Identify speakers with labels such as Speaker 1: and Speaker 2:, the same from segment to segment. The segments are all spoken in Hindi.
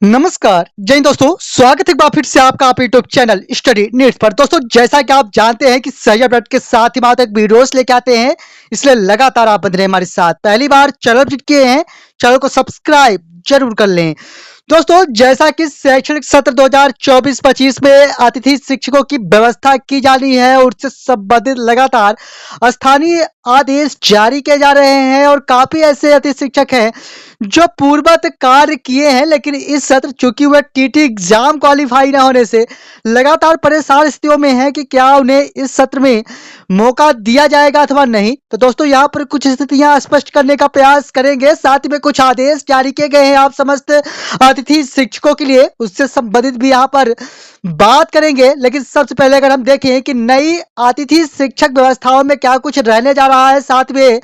Speaker 1: नमस्कार जय हिंद दोस्तों, स्वागत है एक बार फिर से आपका आप यूट्यूब चैनल स्टडी नीड्स पर। दोस्तों जैसा कि आप जानते हैं कि सही अपडेट के साथ ही तक वीडियोस लेके आते हैं, इसलिए लगातार आप बने रहे हमारे साथ। पहली बार चैनल विजिट किए हैं, चैनल को सब्सक्राइब जरूर कर लें। दोस्तों जैसा कि शैक्षणिक सत्र 2024-25 में अतिथि शिक्षकों की व्यवस्था की जानी है और उससे संबंधित लगातार स्थानीय आदेश जारी किए जा रहे हैं और काफी ऐसे अतिथि शिक्षक हैं जो पूर्ववत कार्य किए हैं, लेकिन इस सत्र चूंकि वह टीटी एग्जाम क्वालिफाई ना होने से लगातार परेशान स्थितियों में है कि क्या उन्हें इस सत्र में मौका दिया जाएगा अथवा नहीं। तो दोस्तों यहाँ पर कुछ स्थितियां स्पष्ट करने का प्रयास करेंगे, साथ ही में कुछ आदेश जारी किए गए हैं आप समस्त अतिथि शिक्षकों के लिए, उससे संबंधित भी यहाँ पर बात करेंगे। लेकिन सबसे पहले अगर हम देखें कि नई अतिथि शिक्षक व्यवस्थाओं में क्या कुछ रहने जा रहा है, साथ में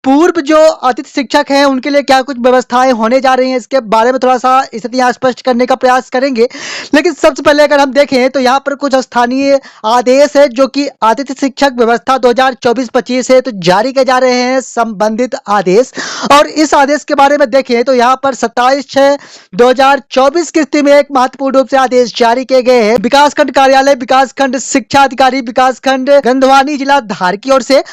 Speaker 1: पूर्व जो अतिथि शिक्षक हैं उनके लिए क्या कुछ व्यवस्थाएं होने जा रही हैं, इसके बारे में थोड़ा सा स्थितियां स्पष्ट करने का प्रयास करेंगे। लेकिन सबसे पहले अगर हम देखें तो यहाँ पर कुछ स्थानीय आदेश है जो कि अतिथि शिक्षक व्यवस्था 2024-25 है तो जारी किए जा रहे हैं संबंधित आदेश। और इस आदेश के बारे में देखें तो यहाँ पर 27/6/2024 की स्थिति में एक महत्वपूर्ण रूप से आदेश जारी किए गए हैं। विकासखंड कार्यालय, विकासखंड शिक्षा अधिकारी, विकासखंड गंधवानी जिला धार की ओर से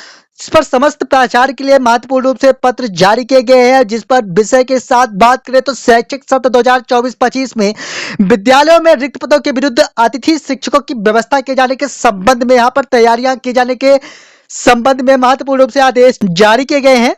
Speaker 1: इस पर समस्त प्राचार्य के लिए महत्वपूर्ण रूप से पत्र जारी किए गए हैं, जिस पर विषय के साथ बात करें तो शैक्षिक सत्र 2024-25 में विद्यालयों में रिक्त पदों के विरुद्ध अतिथि शिक्षकों की व्यवस्था किए जाने के संबंध में यहाँ पर तैयारियां किए जाने के संबंध में महत्वपूर्ण रूप से आदेश जारी किए गए हैं।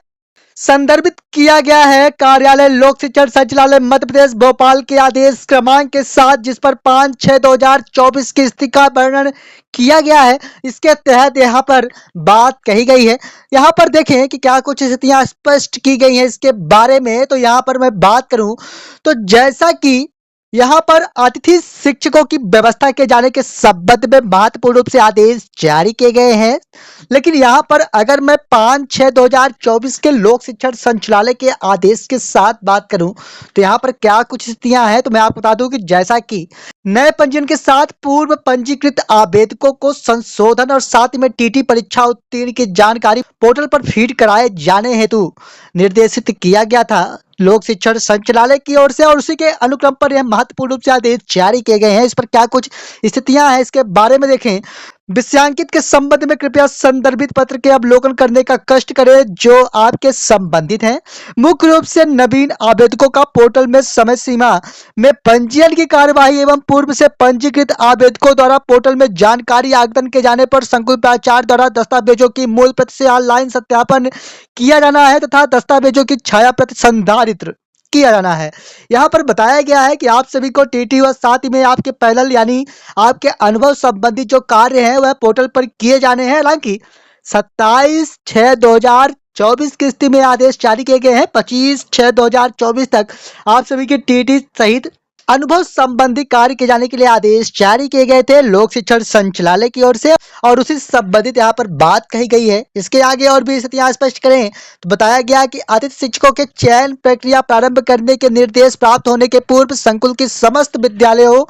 Speaker 1: संदर्भित किया गया है कार्यालय लोक शिक्षण संचालय मध्य प्रदेश भोपाल के आदेश क्रमांक के साथ, जिस पर 5/6/2024 की स्थिति का वर्णन किया गया है। इसके तहत यहाँ पर बात कही गई है। यहाँ पर देखें कि क्या कुछ स्थितियां स्पष्ट की गई हैं इसके बारे में। तो यहाँ पर मैं बात करूं तो जैसा कि यहाँ पर अतिथि शिक्षकों की व्यवस्था किए जाने के संबंध में महत्वपूर्ण रूप से आदेश जारी किए गए हैं। लेकिन यहाँ पर अगर मैं 5/6/2024 के लोक शिक्षण संचालय के आदेश के साथ बात करूं तो यहाँ पर क्या कुछ स्थितियां हैं, तो मैं आपको बता दूं कि जैसा कि नए पंजीयन के साथ पूर्व पंजीकृत आवेदकों को संशोधन और साथ में टीटी परीक्षा उत्तीर्ण की जानकारी पोर्टल पर फीड कराए जाने हेतु निर्देशित किया गया था लोक शिक्षण संचालय की ओर से, और उसी के अनुक्रम पर यह महत्वपूर्ण रूप से आदेश जारी किए गए हैं। इस पर क्या कुछ स्थितियां हैं इसके बारे में देखें। विषयांकित के संबंध में कृपया संदर्भित पत्र के अवलोकन करने का कष्ट करें जो आपके संबंधित हैं। मुख्य रूप से नवीन आवेदकों का पोर्टल में समय सीमा में पंजीयन की कार्यवाही एवं पूर्व से पंजीकृत आवेदकों द्वारा पोर्टल में जानकारी आगतन के जाने पर संकुल प्राचार्य द्वारा दस्तावेजों की मूल प्रति से ऑनलाइन सत्यापन किया जाना है तथा दस्तावेजों की छाया प्रति संधारित किया जाना है। यहाँ पर बताया गया है कि आप सभी को टीटी व साथ ही में आपके पैनल यानी आपके अनुभव संबंधी जो कार्य हैं वह पोर्टल पर किए जाने हैं। हालांकि 27/6/2024 की स्थिति में आदेश जारी किए गए हैं। 25/6/2024 तक आप सभी के टीटी सहित अनुभव संबंधी कार्य किए जाने के लिए आदेश जारी किए गए थे लोक शिक्षण संचालय की ओर से, और उसी संबंधित यहाँ पर बात कही गई है। इसके आगे और भी स्थितियां स्पष्ट करें तो बताया गया कि अतिथि शिक्षकों के चयन प्रक्रिया प्रारंभ करने के निर्देश प्राप्त होने के पूर्व संकुल की समस्त विद्यालयों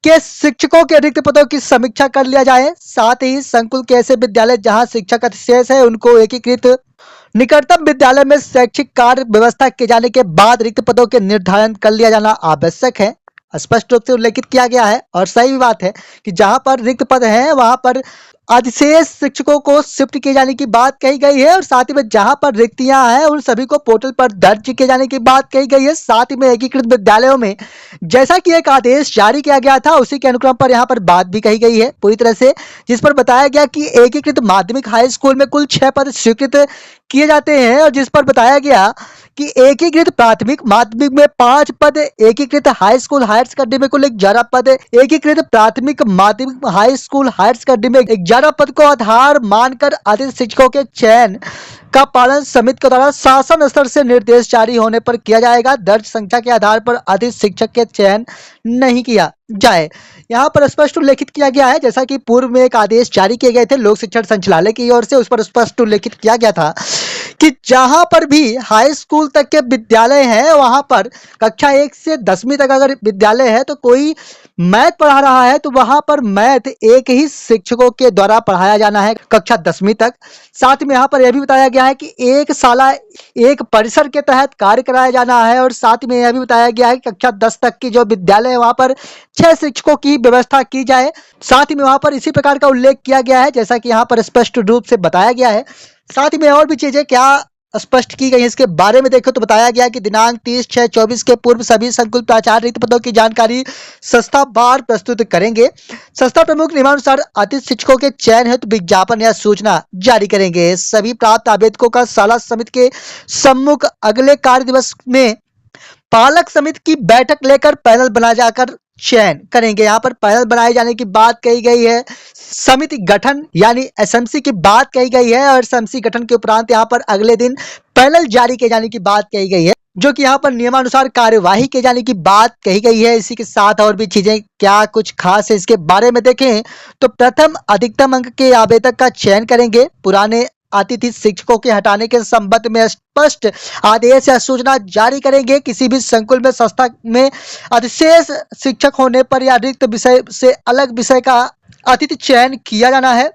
Speaker 1: के शिक्षकों के रिक्त पदों की समीक्षा कर लिया जाए। साथ ही संकुल के ऐसे विद्यालय जहां शिक्षक अतिशेष है उनको एकीकृत निकटतम विद्यालय में शैक्षिक कार्य व्यवस्था किए जाने के बाद रिक्त पदों के निर्धारण कर लिया जाना आवश्यक है, स्पष्ट रूप से उल्लेखित किया गया है। और सही भी बात है कि जहां पर रिक्त पद हैं वहां पर अधिशेष शिक्षकों को शिफ्ट किए जाने की बात कही गई है, और साथ ही में जहां पर रिक्तियां हैं उन सभी को पोर्टल पर दर्ज किए जाने की बात कही गई है। साथ ही में एकीकृत विद्यालयों में जैसा कि एक आदेश जारी किया गया था उसी के अनुक्रम पर यहाँ पर बात भी कही गई है पूरी तरह से, जिस पर बताया गया कि एकीकृत माध्यमिक हाई स्कूल में कुल 6 पद स्वीकृत किए जाते हैं, और जिस पर बताया गया कि एकीकृत प्राथमिक माध्यमिक में 5 पद, एकीकृत हाई स्कूल हायर सेकेंडरी में कुल 11 पद, एकीकृत प्राथमिक माध्यमिक हाई स्कूल हायर सेकेंडरी में 11 पद को आधार मानकर अतिथि शिक्षकों के चयन का पालन समिति के द्वारा शासन स्तर से निर्देश जारी होने पर किया जाएगा। दर्ज संख्या के आधार पर अतिथि शिक्षक के चयन नहीं किया जाए। यहाँ पर स्पष्ट उल्लेखित किया गया है, जैसा कि पूर्व में एक आदेश जारी किए गए थे लोक शिक्षण संचालय की ओर से, उस पर स्पष्ट उल्लेखित किया गया था कि जहां पर भी हाई स्कूल तक के विद्यालय हैं वहां पर कक्षा 1 से 10वीं तक अगर विद्यालय है तो कोई मैथ पढ़ा रहा है तो वहां पर मैथ एक ही शिक्षकों के द्वारा पढ़ाया जाना है कक्षा 10वीं तक। साथ में यहाँ पर यह भी बताया गया है कि एक साला एक परिसर के तहत कार्य कराया जाना है और साथ में यह भी बताया गया है कि कक्षा 10 तक की जो विद्यालय है वहां पर 6 शिक्षकों की व्यवस्था की जाए। साथ ही में वहां पर इसी प्रकार का उल्लेख किया गया है जैसा कि यहाँ पर स्पष्ट रूप से बताया गया है। साथ ही में और भी चीजें क्या स्पष्ट की गई इसके बारे में देखो तो बताया गया कि दिनांक 30/6/24 के पूर्व सभी संकुल प्राचार्य रिक्त पदों की जानकारी संस्थावार प्रस्तुत करेंगे। संस्था प्रमुख नियमानुसार अतिथि शिक्षकों के चयन हेतु विज्ञापन या सूचना जारी करेंगे। सभी प्राप्त आवेदकों का शाला समिति के सम्मुख अगले कार्य दिवस में पालक समिति की बैठक लेकर पैनल बना जाकर चयन करेंगे। यहाँ पर पैनल बनाए जाने की बात कही गई है। समिति गठन यानी एसएमसी की बात कही गई है और एसएमसी गठन के उपरांत यहाँ पर अगले दिन पैनल जारी किए जाने की बात कही गई है जो कि यहाँ पर नियमानुसार कार्यवाही किए जाने की बात कही गई है। इसी के साथ और भी चीजें क्या कुछ खास है इसके बारे में देखें तो प्रथम अधिकतम अंक के आवेदक का चयन करेंगे। पुराने अतिथि शिक्षकों के हटाने के संबंध में स्पष्ट आदेश या सूचना जारी करेंगे। किसी भी संकुल में संस्था में अधिशेष शिक्षक होने पर या रिक्त विषय से अलग विषय का अतिथि चयन किया जाना है।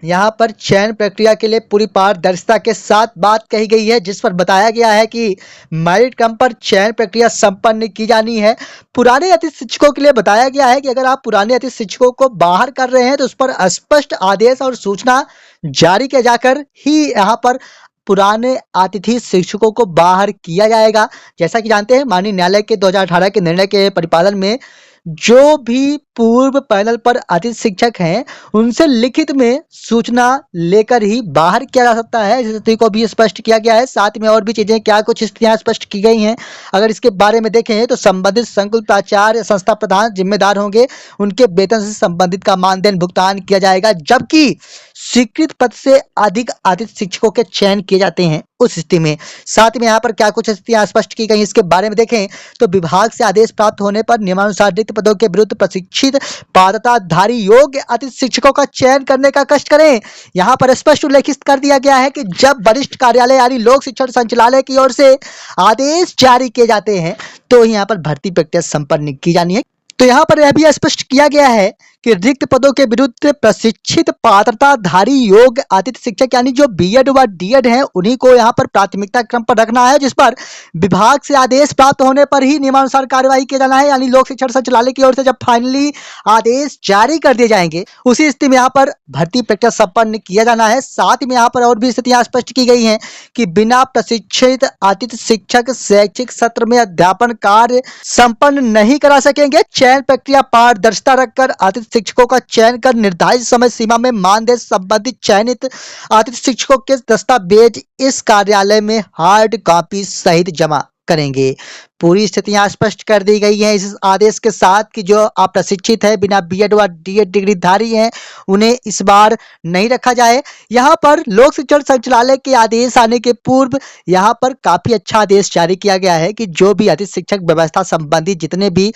Speaker 1: यहाँ पर चयन प्रक्रिया के लिए पूरी पारदर्शिता के साथ बात कही गई है जिस पर बताया गया है कि मेरिट क्रम पर चयन प्रक्रिया संपन्न की जानी है। पुराने अतिथि शिक्षकों के लिए बताया गया है कि अगर आप पुराने अतिथि शिक्षकों को बाहर कर रहे हैं तो उस पर स्पष्ट आदेश और सूचना जारी किया जाकर ही यहाँ पर पुराने अतिथि शिक्षकों को बाहर किया जाएगा। जैसा कि जानते हैं माननीय न्यायालय के 2018 के निर्णय के परिपालन में जो भी पूर्व पैनल पर अतिथि शिक्षक हैं उनसे लिखित में सूचना लेकर ही बाहर किया जा सकता है। इस स्थिति को भी स्पष्ट किया गया है। साथ में और भी चीजें क्या कुछ स्थितियां स्पष्ट की गई हैं अगर इसके बारे में देखें तो संबंधित संकुल प्राचार्य संस्था प्रधान जिम्मेदार होंगे। उनके वेतन से संबंधित का मानदेय भुगतान किया जाएगा जबकि स्वीकृत पद से अधिक अतिथि शिक्षकों के चयन किए जाते हैं उस स्थिति में। साथ में यहाँ पर क्या कुछ स्थितियां स्पष्ट की गई इसके बारे में देखें तो विभाग से आदेश प्राप्त होने पर नियमानुसार रिक्त पदों के विरुद्ध प्रशिक्षित पात्रताधारी योग्य अतिथि शिक्षकों का चयन करने का कष्ट करें। यहाँ पर स्पष्ट उल्लेखित कर दिया गया है कि जब वरिष्ठ कार्यालय यानी लोक शिक्षण संचालय की ओर से आदेश जारी किए जाते हैं तो यहाँ पर भर्ती प्रक्रिया संपन्न की जानी है। तो यहाँ पर यह भी स्पष्ट किया गया है कि रिक्त पदों के विरुद्ध प्रशिक्षित पात्रताधारी योग्य अतिथि शिक्षक यानी जो बीएड व डीएड हैं उन्हीं को यहाँ पर प्राथमिकता क्रम पर रखना है जिस पर विभाग से आदेश प्राप्त होने पर ही नियमानुसार कार्यवाही किया जाना है। यानी लोक शिक्षण संचालय की ओर से जब फाइनली आदेश जारी कर दिए जाएंगे उसी स्थिति में यहाँ पर भर्ती प्रक्रिया संपन्न किया जाना है। साथ में यहाँ पर और भी स्थितियां स्पष्ट की गई हैं कि बिना प्रशिक्षित अतिथि शिक्षक शैक्षिक सत्र में अध्यापन कार्य संपन्न नहीं करा सकेंगे। चयन प्रक्रिया पारदर्शिता रखकर अतिथि शिक्षकों का चयन कर निर्धारित समय सीमा में मानदेय संबंधित चयनित अतिथि शिक्षकों के दस्तावेज इस कार्यालय में हार्ड कॉपी सहित जमा करेंगे। पूरी स्थितियां स्पष्ट कर दी गई हैं इस आदेश के साथ कि जो अप्रशिक्षित है बिना बीएड व डीएड डिग्रीधारी हैं उन्हें इस बार नहीं रखा जाए। यहाँ पर लोक शिक्षण संचालय के आदेश आने के पूर्व यहाँ पर काफी अच्छा आदेश जारी किया गया है कि जो भी अतिथि शिक्षक व्यवस्था संबंधी जितने भी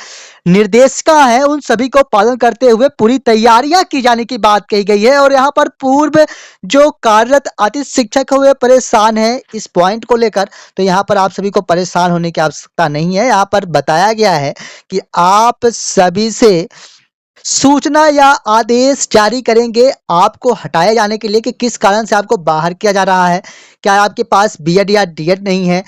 Speaker 1: निर्देशिका है उन सभी को पालन करते हुए पूरी तैयारियां की जाने की बात कही गई है। और यहाँ पर पूर्व जो कार्यरत अतिथि शिक्षक हुए परेशान है इस पॉइंट को लेकर तो यहाँ पर आप सभी को परेशान होने की आवश्यकता नहीं है। यहाँ पर बताया गया है कि आप सभी से सूचना या आदेश जारी करेंगे आपको हटाए जाने के लिए कि किस कारण से आपको बाहर किया जा रहा है। क्या आपके पास बीएड या डीएड नहीं है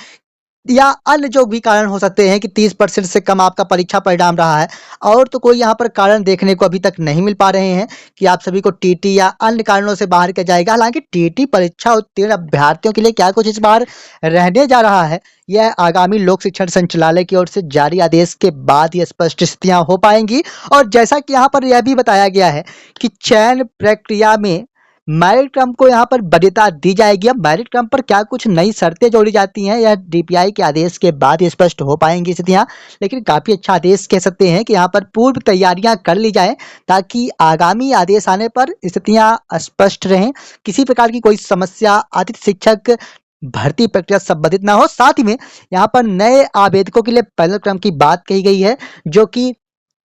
Speaker 1: या अन्य जो भी कारण हो सकते हैं कि 30% से कम आपका परीक्षा परिणाम रहा है और तो कोई यहाँ पर कारण देखने को अभी तक नहीं मिल पा रहे हैं कि आप सभी को टीटी या अन्य कारणों से बाहर किया जाएगा। हालांकि टीटी परीक्षा उत्तीर्ण अभ्यर्थियों के लिए क्या कुछ इस बार रहने जा रहा है यह आगामी लोक शिक्षण संचालय की ओर से जारी आदेश के बाद ये स्पष्ट स्थितियां हो पाएंगी। और जैसा कि यहाँ पर यह भी बताया गया है कि चयन प्रक्रिया में मेरिट क्रम को यहाँ पर वरीयता दी जाएगी। अब मेरिट क्रम पर क्या कुछ नई शर्तें जोड़ी जाती हैं यह डीपीआई के आदेश के बाद ये स्पष्ट हो पाएंगी स्थितियां। लेकिन काफी अच्छा आदेश कह सकते हैं कि यहाँ पर पूर्व तैयारियां कर ली जाए ताकि आगामी आदेश आने पर स्थितियां स्पष्ट रहें, किसी प्रकार की कोई समस्या अतिथि शिक्षक भर्ती प्रक्रिया संबंधित ना हो। साथ ही में यहाँ पर नए आवेदकों के लिए पैनल क्रम की बात कही गई है जो कि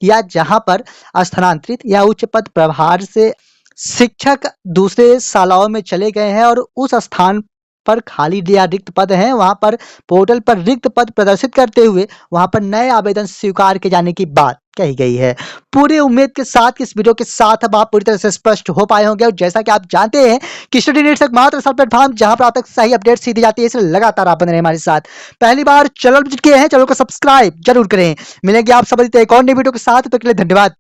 Speaker 1: या जहां पर स्थानांतरित या उच्च पद प्रभार से शिक्षक दूसरे शालाओं में चले गए हैं और उस स्थान पर खाली या रिक्त पद हैं वहां पर पोर्टल पर रिक्त पद प्रदर्शित करते हुए वहां पर नए आवेदन स्वीकार किए जाने की बात कही गई है। पूरी उम्मीद के साथ इस वीडियो के साथ अब आप पूरी तरह से स्पष्ट हो पाए होंगे और जैसा कि आप जानते हैं कि स्टडी नीड्स एकमात्र ऐसा प्लेटफॉर्म जहां पर आप तक सही अपडेट्स दी जाती है, इसलिए लगातार आप बने रहे हमारे साथ। पहली बार चैनल विजिट किए हैं, चैनल को सब्सक्राइब जरूर करें। मिलेंगे आप सब एक और नई वीडियो के साथ, तो के लिए धन्यवाद।